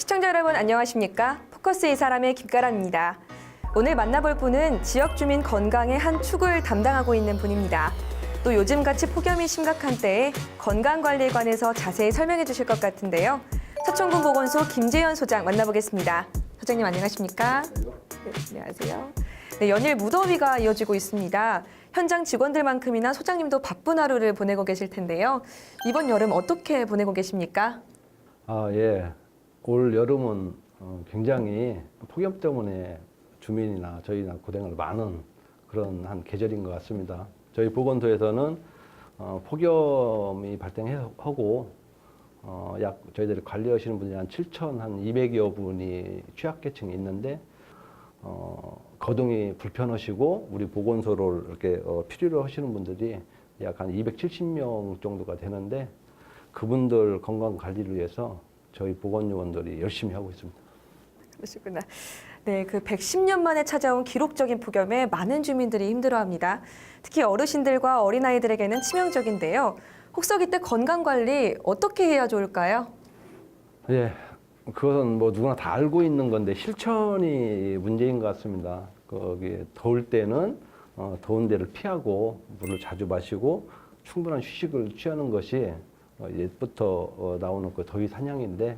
시청자 여러분 안녕하십니까? 포커스 이 사람의 김가람입니다. 오늘 만나볼 분은 지역 주민 건강의 한 축을 담당하고 있는 분입니다. 또 요즘같이 폭염이 심각한 때에 건강관리에 관해서 자세히 설명해 주실 것 같은데요. 서천군 보건소 김재현 소장 만나보겠습니다. 소장님 안녕하십니까? 네, 안녕하세요. 네, 연일 무더위가 이어지고 있습니다. 현장 직원들만큼이나 소장님도 바쁜 하루를 보내고 계실 텐데요. 이번 여름 어떻게 보내고 계십니까? 예. 올 여름은 굉장히 폭염 때문에 주민이나 저희나 고생을 많은 그런 한 계절인 것 같습니다. 저희 보건소에서는 폭염이 발생하고 약 저희들이 관리하시는 분이 한 7,200여 분이 취약계층이 있는데 거동이 불편하시고 우리 보건소를 이렇게 필요로 하시는 분들이 약 한 270명 정도가 되는데 그분들 건강 관리를 위해서 저희 보건요원들이 열심히 하고 있습니다. 그러시구나. 네, 그 110년 만에 찾아온 기록적인 폭염에 많은 주민들이 힘들어합니다. 특히 어르신들과 어린아이들에게는 치명적인데요. 혹석이 때 건강 관리 어떻게 해야 좋을까요? 예, 그것은 뭐 누구나 다 알고 있는 건데 실천이 문제인 것 같습니다. 거기 더울 때는 더운 데를 피하고 물을 자주 마시고 충분한 휴식을 취하는 것이 옛부터 나오는 그 더위 사냥인데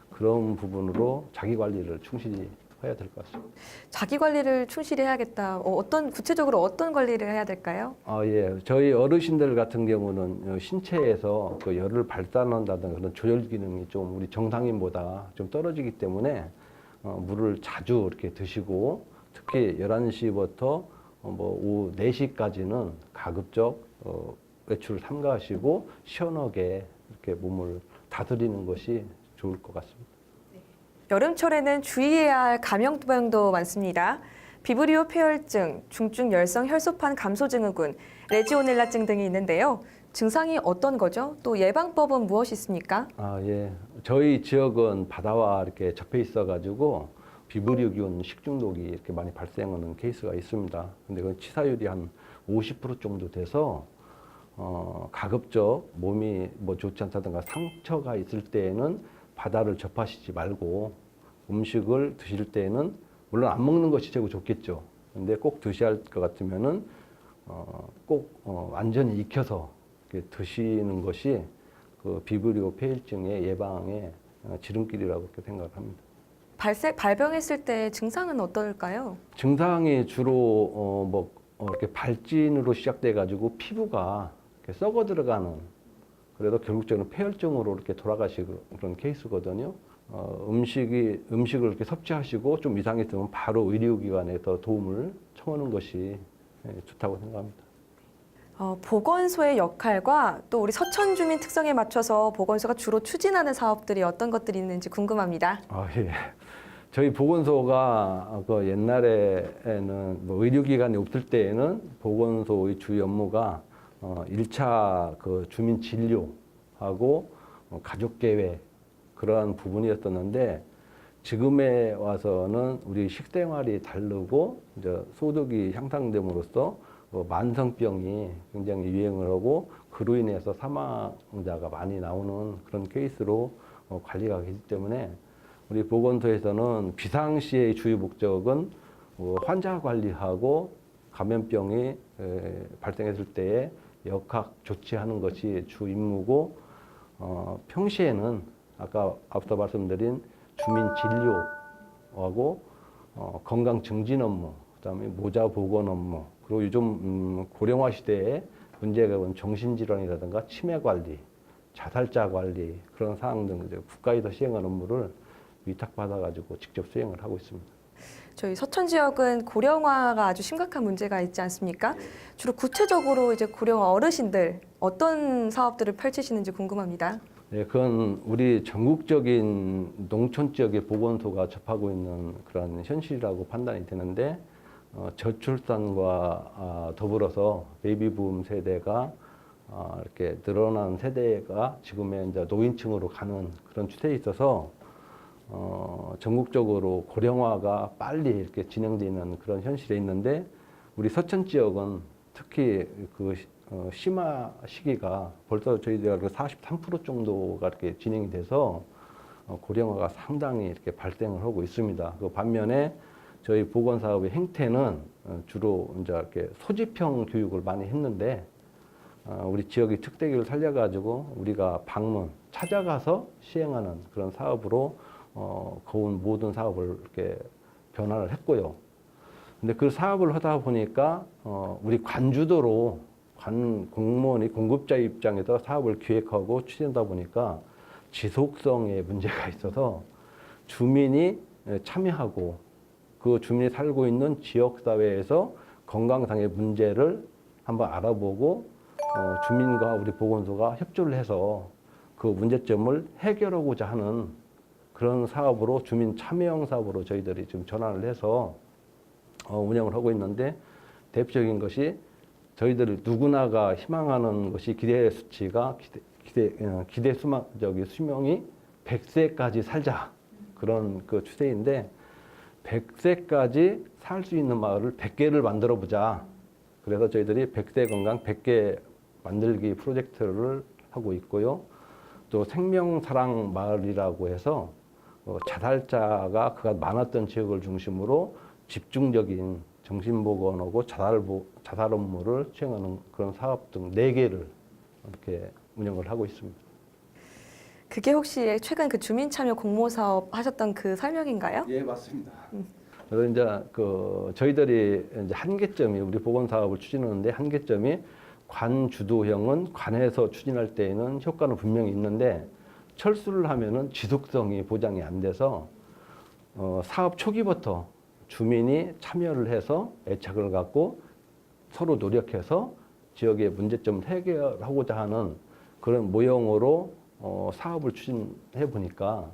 그런 부분으로 자기 관리를 충실히 해야 될 것 같습니다. 자기 관리를 충실히 해야겠다. 구체적으로 어떤 관리를 해야 될까요? 예. 저희 어르신들 같은 경우는 신체에서 그 열을 발산한다는 그런 조절 기능이 좀 우리 정상인보다 좀 떨어지기 때문에 물을 자주 이렇게 드시고 특히 11시부터 뭐 오후 4시까지는 가급적 외출을 삼가하시고 시원하게 이렇게 몸을 다스리는 것이 좋을 것 같습니다. 여름철에는 주의해야 할 감염병도 많습니다. 비브리오 폐혈증, 중증 열성 혈소판 감소 증후군, 레지오넬라증 등이 있는데요. 증상이 어떤 거죠? 또 예방법은 무엇이 있습니까? 예. 저희 지역은 바다와 이렇게 접해 있어가지고 비브리오균 식중독이 이렇게 많이 발생하는 케이스가 있습니다. 근데 그 치사율이 한 50% 정도 돼서 가급적 몸이 뭐 좋지 않다든가 상처가 있을 때에는 바다를 접하시지 말고 음식을 드실 때에는 물론 안 먹는 것이 최고 좋겠죠. 근데 꼭 드셔야 할 것 같으면은 꼭 완전히 익혀서 이렇게 드시는 것이 그 비브리오 폐혈증의 예방의 지름길이라고 그렇게 생각을 합니다. 발병했을 때 증상은 어떨까요? 증상이 주로 이렇게 발진으로 시작돼 가지고 피부가 이렇게 썩어 들어가는 그래도 결국적으로 폐혈증으로 이렇게 돌아가시는 그런 케이스거든요. 음식을 이렇게 섭취하시고 좀 이상이 되면 바로 의료기관에서 도움을 청하는 것이 좋다고 생각합니다. 보건소의 역할과 또 우리 서천 주민 특성에 맞춰서 보건소가 주로 추진하는 사업들이 어떤 것들이 있는지 궁금합니다. 예. 저희 보건소가 그 옛날에는 뭐 의료기관이 없을 때에는 보건소의 주 업무가 1차 그 주민 진료하고 가족계획 그러한 부분이었었는데 지금에 와서는 우리 식생활이 다르고 이제 소득이 향상됨으로써 만성병이 굉장히 유행을 하고 그로 인해서 사망자가 많이 나오는 그런 케이스로 관리가 되기 때문에 우리 보건소에서는 비상시의 주요 목적은 환자 관리하고 감염병이 발생했을 때에 역학 조치하는 것이 주 임무고 평시에는 아까 앞서 말씀드린 주민 진료하고 건강 증진 업무, 그다음에 모자 보건 업무, 그리고 요즘 고령화 시대에 문제가 온 정신질환이라든가 치매 관리, 자살자 관리 그런 사항 등 이제 국가에서 시행하는 업무를 위탁받아가지고 직접 수행을 하고 있습니다. 저희 서천 지역은 고령화가 아주 심각한 문제가 있지 않습니까? 주로 구체적으로 이제 고령화 어르신들 어떤 사업들을 펼치시는지 궁금합니다. 네, 그건 우리 전국적인 농촌 지역의 보건소가 접하고 있는 그런 현실이라고 판단이 되는데 저출산과 더불어서 베이비붐 세대가 이렇게 늘어난 세대가 지금의 이제 노인층으로 가는 그런 추세에 있어서 전국적으로 고령화가 빨리 이렇게 진행되는 그런 현실에 있는데 우리 서천 지역은 특히 그 심화 시기가 벌써 저희가 43% 정도가 이렇게 진행이 돼서 고령화가 상당히 이렇게 발생을 하고 있습니다. 그 반면에 저희 보건사업의 행태는 주로 이제 이렇게 소집형 교육을 많이 했는데 우리 지역의 특색을 살려가지고 우리가 방문 찾아가서 시행하는 그런 사업으로 거운 모든 사업을 이렇게 변화를 했고요. 근데 그 사업을 하다 보니까 우리 관주도로 공무원이 공급자 입장에서 사업을 기획하고 추진하다 보니까 지속성에 문제가 있어서 주민이 참여하고 그 주민이 살고 있는 지역사회에서 건강상의 문제를 한번 알아보고 주민과 우리 보건소가 협조를 해서 그 문제점을 해결하고자 하는 그런 사업으로 주민 참여형 사업으로 저희들이 지금 전환을 해서 운영을 하고 있는데 대표적인 것이 저희들 누구나가 희망하는 것이 기대 수치가 기대 수명이 100세까지 살자 그런 그 추세인데 100세까지 살 수 있는 마을을 100개를 만들어 보자. 그래서 저희들이 100세 건강 100개 만들기 프로젝트를 하고 있고요. 또 생명사랑 마을이라고 해서 자살자가 그가 많았던 지역을 중심으로 집중적인 정신보건하고 자살 업무를 수행하는 그런 사업 등 4개를 이렇게 운영을 하고 있습니다. 그게 혹시 최근 그 주민참여 공모 사업 하셨던 그 설명인가요? 예, 맞습니다. 그래서 이제 저희들이 이제 한계점이 우리 보건 사업을 추진하는데 한계점이 관 주도형은 관에서 추진할 때에는 효과는 분명히 있는데 철수를 하면은 지속성이 보장이 안 돼서 사업 초기부터 주민이 참여를 해서 애착을 갖고 서로 노력해서 지역의 문제점을 해결하고자 하는 그런 모형으로 사업을 추진해 보니까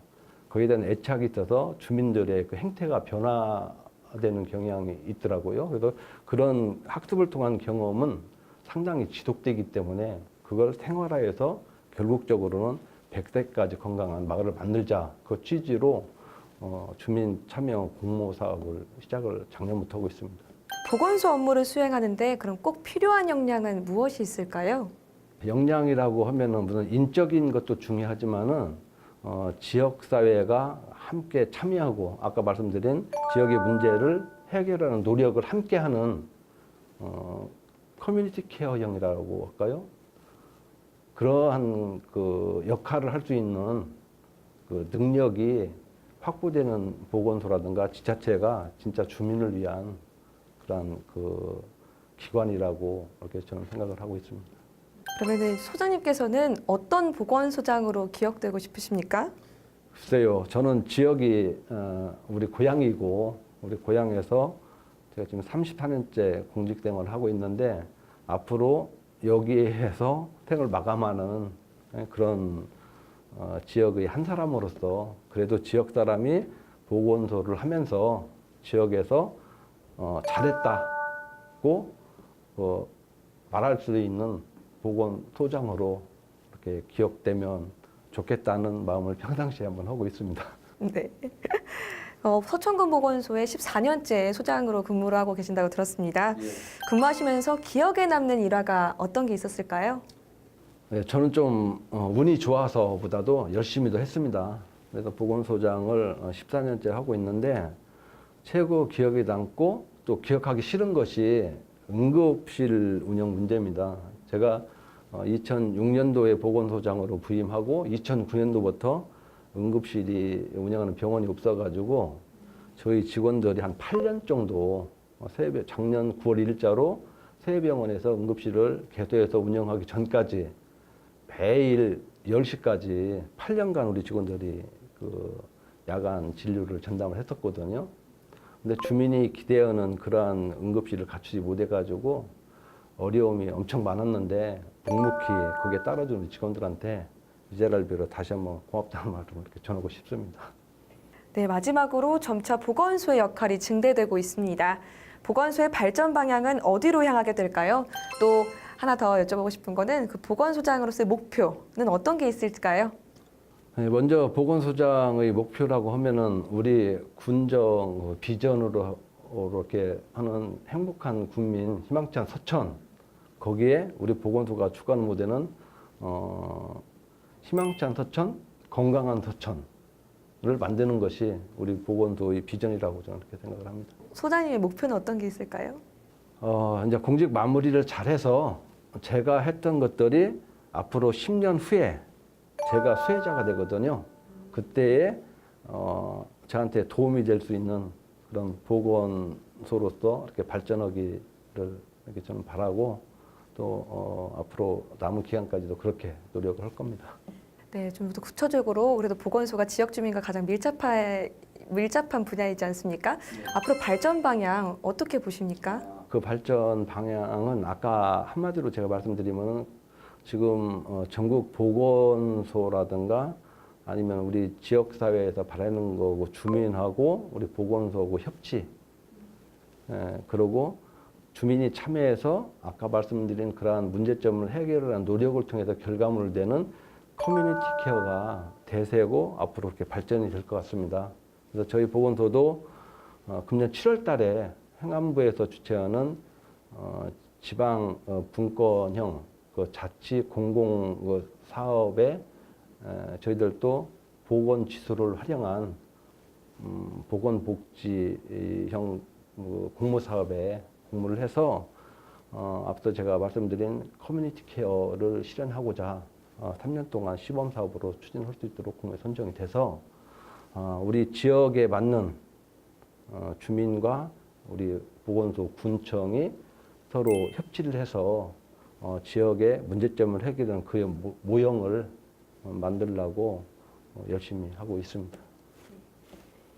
거기에 대한 애착이 있어서 주민들의 그 행태가 변화되는 경향이 있더라고요. 그래서 그런 학습을 통한 경험은 상당히 지속되기 때문에 그걸 생활화해서 결국적으로는 100세까지 건강한 마을을 만들자 그 취지로 주민 참여 공모 사업을 시작을 작년부터 하고 있습니다. 보건소 업무를 수행하는데 그럼 꼭 필요한 역량은 무엇이 있을까요? 역량이라고 하면은 무슨 인적인 것도 중요하지만은 지역 사회가 함께 참여하고 아까 말씀드린 지역의 문제를 해결하는 노력을 함께하는 커뮤니티 케어형이라고 할까요? 그러한 그 역할을 할 수 있는 그 능력이 확보되는 보건소라든가 지자체가 진짜 주민을 위한 그런 그 기관이라고 이렇게 저는 생각을 하고 있습니다. 그러면은 소장님께서는 어떤 보건소장으로 기억되고 싶으십니까? 글쎄요, 저는 지역이 우리 고향이고 우리 고향에서 제가 지금 34년째 공직 생활을 하고 있는데 앞으로 여기에서 생을 마감하는 그런 지역의 한 사람으로서 그래도 지역 사람이 보건소를 하면서 지역에서 잘했다고 말할 수 있는 보건소장으로 이렇게 기억되면 좋겠다는 마음을 평상시에 한번 하고 있습니다. 네. 서천군 보건소에 14년째 소장으로 근무를 하고 계신다고 들었습니다. 예. 근무하시면서 기억에 남는 일화가 어떤 게 있었을까요? 네, 저는 좀 운이 좋아서보다도 열심히도 했습니다. 그래서 보건소장을 14년째 하고 있는데 최고 기억에 남고 또 기억하기 싫은 것이 응급실 운영 문제입니다. 제가 2006년도에 보건소장으로 부임하고 2009년도부터 응급실이 운영하는 병원이 없어가지고 저희 직원들이 한 8년 정도 작년 9월 일자로 새병원에서 응급실을 개소해서 운영하기 전까지 매일 10시까지 8년간 우리 직원들이 그 야간 진료를 전담을 했었거든요. 근데 주민이 기대하는 그러한 응급실을 갖추지 못해가지고 어려움이 엄청 많았는데 묵묵히 거기에 따라주는 우리 직원들한테 이 자리를 빌어 다시 한번 고맙다는 말씀을 이렇게 전하고 싶습니다. 네, 마지막으로 점차 보건소의 역할이 증대되고 있습니다. 보건소의 발전 방향은 어디로 향하게 될까요? 또 하나 더 여쭤보고 싶은 거는 그 보건소장으로서의 목표는 어떤 게 있을까요? 네, 먼저 보건소장의 목표라고 하면은 우리 군정 비전으로 이렇게 하는 행복한 국민 희망찬 서천 거기에 우리 보건소가 추구하는 모델은 희망찬 서천, 건강한 서천 만드는 것이 우리 보건소의 비전이라고 저는 그렇게 생각을 합니다. 소장님의 목표는 어떤 게 있을까요? 이제 공직 마무리를 잘해서 제가 했던 것들이 앞으로 10년 후에 제가 수혜자가 되거든요. 그때에 저한테 도움이 될 수 있는 그런 보건소로서 이렇게 발전하기를 이렇게 저는 바라고 또 앞으로 남은 기간까지도 그렇게 노력을 할 겁니다. 네, 좀 더 구체적으로 그래도 보건소가 지역 주민과 가장 밀접한 분야이지 않습니까? 앞으로 발전 방향 어떻게 보십니까? 그 발전 방향은 아까 한마디로 제가 말씀드리면 지금 전국 보건소라든가 아니면 우리 지역사회에서 바라는 거고 주민하고 우리 보건소하고 협치 그리고 주민이 참여해서 아까 말씀드린 그러한 문제점을 해결하는 노력을 통해서 결과물을 내는 커뮤니티 케어가 대세고 앞으로 그렇게 발전이 될 것 같습니다. 그래서 저희 보건소도 금년 7월 달에 행안부에서 주최하는 지방 분권형 그 자치 공공 사업에 저희들도 보건 지수를 활용한 보건복지형 공모 사업에 공모를 해서 앞서 제가 말씀드린 커뮤니티 케어를 실현하고자 3년 동안 시범 사업으로 추진할 수 있도록 공모에 선정이 돼서 우리 지역에 맞는 주민과 우리 보건소 군청이 서로 협치를 해서 지역의 문제점을 해결하는 그 모형을 만들려고 열심히 하고 있습니다.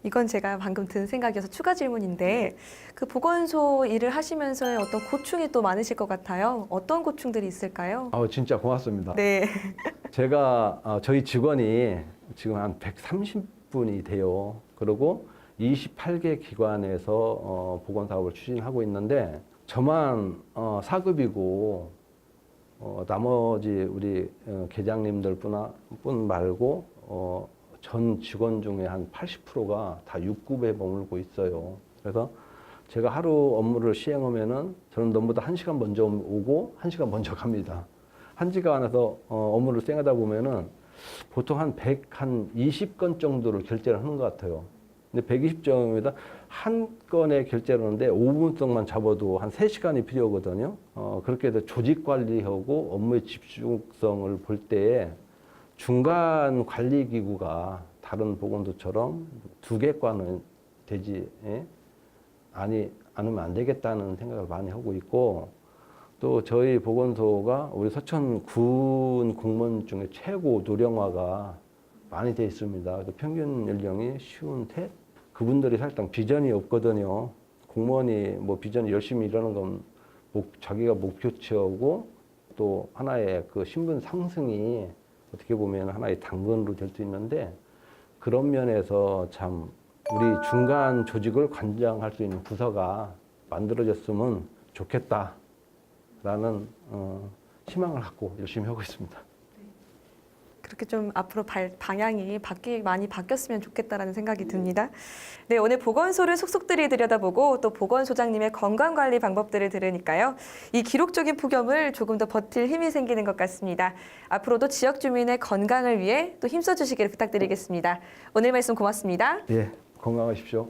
이건 제가 방금 든 생각이어서 추가 질문인데 그 보건소 일을 하시면서의 어떤 고충이 또 많으실 것 같아요. 어떤 고충들이 있을까요? 진짜 고맙습니다. 네. 제가 저희 직원이 지금 한 130분이 돼요. 그리고 28개 기관에서 보건사업을 추진하고 있는데 저만 4급이고 나머지 우리 계장님들 뿐 말고 전 직원 중에 한 80%가 다 6급에 머물고 있어요. 그래서 제가 하루 업무를 시행하면은 저는 너보다 1시간 먼저 오고 1시간 먼저 갑니다. 한 시간에서 업무를 수행하다 보면은 보통 한 120건 정도를 결제를 하는 것 같아요. 근데 120점입니다. 한 건의 결제를 하는데 5분 동안 잡아도 한 3시간이 필요하거든요. 그렇게 해서 조직 관리하고 업무의 집중성을 볼 때에 중간 관리 기구가 다른 보건소처럼 2개과는 되지 않으면 안 되겠다는 생각을 많이 하고 있고 또 저희 보건소가 우리 서천 군 공무원 중에 최고 노령화가 많이 돼 있습니다. 그래서 평균 연령이 53? 그분들이 사실상 비전이 없거든요. 공무원이 뭐 비전이 열심히 일하는 건 자기가 목표치하고 또 하나의 그 신분 상승이 어떻게 보면 하나의 당근으로 될 수 있는데 그런 면에서 참 우리 중간 조직을 관장할 수 있는 부서가 만들어졌으면 좋겠다라는 희망을 갖고 열심히 하고 있습니다. 그렇게 좀 앞으로 방향이 많이 바뀌었으면 좋겠다라는 생각이 듭니다. 네, 오늘 보건소를 속속들이 들여다보고 또 보건소장님의 건강관리 방법들을 들으니까요. 이 기록적인 폭염을 조금 더 버틸 힘이 생기는 것 같습니다. 앞으로도 지역 주민의 건강을 위해 또 힘써주시기를 부탁드리겠습니다. 오늘 말씀 고맙습니다. 예, 건강하십시오.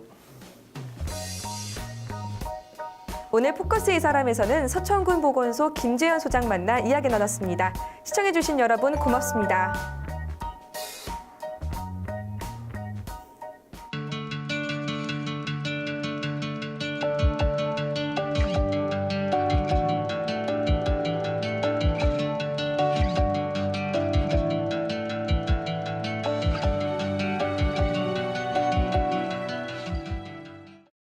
오늘 포커스 이 사람에서는 서천군 보건소 김재현 소장 만나 이야기 나눴습니다. 시청해주신 여러분 고맙습니다.